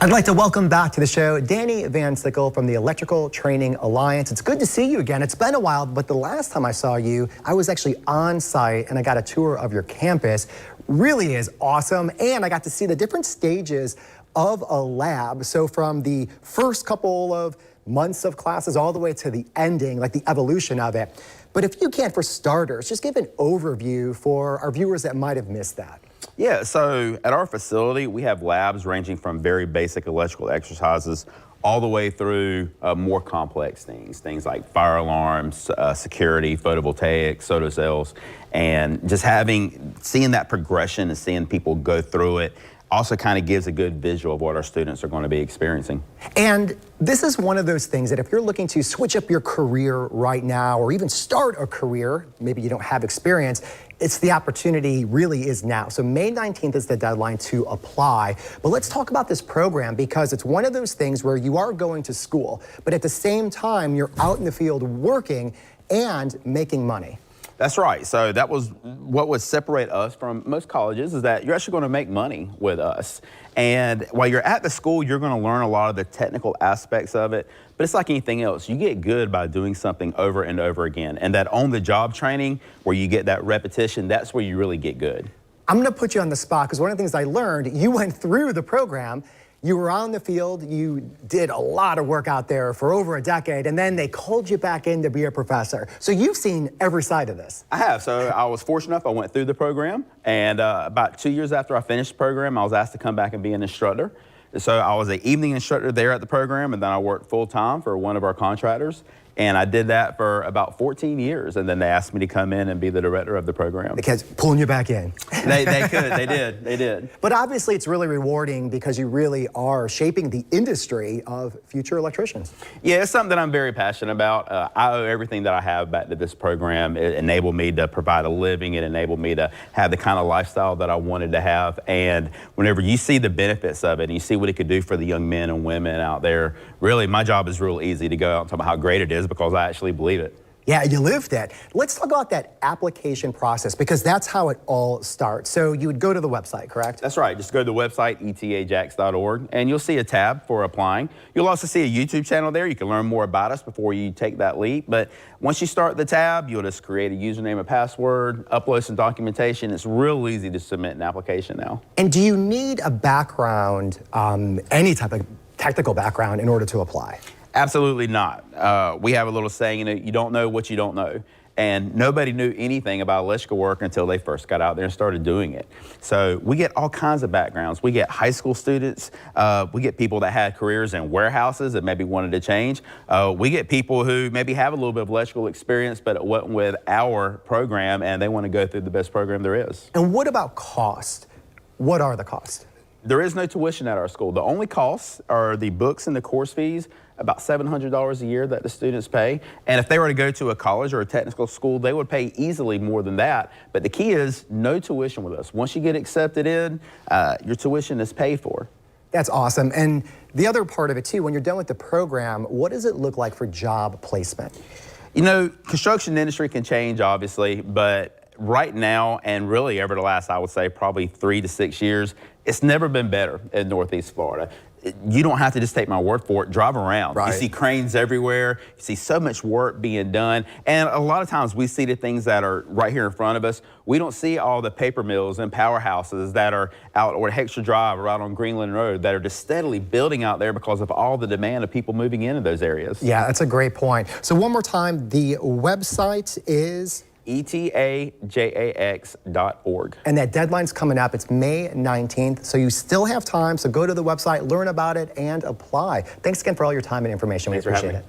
I'd like to welcome back to the show Danny Van Sickle from the Electrical Training Alliance. It's good to see you again. It's been a while, but the last time I saw you, I was actually on site and I got a tour of your campus. Really is awesome, and I got to see the different stages of a lab. So from the first couple of months of classes all the way to the ending, like the evolution of it. But if you can, for starters, just give an overview for our viewers that might have missed that. Yeah, so at our facility, we have labs ranging from very basic electrical exercises all the way through more complex things like fire alarms, security, photovoltaics, solar cells, and just seeing that progression and seeing people go through it also kind of gives a good visual of what our students are going to be experiencing. And this is one of those things that if you're looking to switch up your career right now or even start a career, maybe you don't have experience, it's the opportunity really is now. So May 19th is the deadline to apply. But let's talk about this program because it's one of those things where you are going to school, but at the same time, you're out in the field working and making money. That's right. So that was what would separate us from most colleges, is that you're actually going to make money with us. And while you're at the school, you're going to learn a lot of the technical aspects of it. But it's like anything else. You get good by doing something over and over again. And that on-the-job training, where you get that repetition, that's where you really get good. I'm going to put you on the spot because one of the things I learned, you went through the program. You were on the field, you did a lot of work out there for over a decade, and then they called you back in to be a professor. So you've seen every side of this. I have. So I was fortunate enough, I went through the program, and about 2 years after I finished the program, I was asked to come back and be an instructor. So I was an evening instructor there at the program, and then I worked full-time for one of our contractors. And I did that for about 14 years, and then they asked me to come in and be the director of the program. They kept pulling you back in. They did. But obviously it's really rewarding because you really are shaping the industry of future electricians. Yeah, it's something that I'm very passionate about. I owe everything that I have back to this program. It enabled me to provide a living. It enabled me to have the kind of lifestyle that I wanted to have. And whenever you see the benefits of it and you see what it could do for the young men and women out there, really my job is real easy to go out and talk about how great it is, because I actually believe it. Yeah, you lived it. Let's talk about that application process because that's how it all starts. So you would go to the website, correct? That's right. Just go to the website, etajax.org, and you'll see a tab for applying. You'll also see a YouTube channel there. You can learn more about us before you take that leap. But once you start the tab, you'll just create a username and password, upload some documentation. It's real easy to submit an application now. And do you need a background, any type of technical background in order to apply? Absolutely not. We have a little saying, you don't know what you don't know. And nobody knew anything about electrical work until they first got out there and started doing it. So we get all kinds of backgrounds. We get high school students. We get people that had careers in warehouses that maybe wanted to change. We get people who maybe have a little bit of electrical experience, but it wasn't with our program, and they want to go through the best program there is. And what about cost? What are the costs? There is no tuition at our school. The only costs are the books and the course fees, about $700 a year that the students pay. And if they were to go to a college or a technical school, they would pay easily more than that. But the key is no tuition with us. Once you get accepted in, your tuition is paid for. That's awesome. And the other part of it too, when you're done with the program, what does it look like for job placement? You know, construction industry can change, obviously, but right now, and really over the last, I would say, probably 3 to 6 years, it's never been better in Northeast Florida. You don't have to just take my word for it. Drive around. Right. You see cranes everywhere. You see so much work being done. And a lot of times we see the things that are right here in front of us. We don't see all the paper mills and powerhouses that are out, or Hextra Drive or out on Greenland Road, that are just steadily building out there because of all the demand of people moving into those areas. Yeah, that's a great point. So one more time, the website is? etajax.org. And that deadline's coming up. It's May 19th, so you still have time. So go to the website, learn about it, and apply. Thanks again for all your time and information. We appreciate it.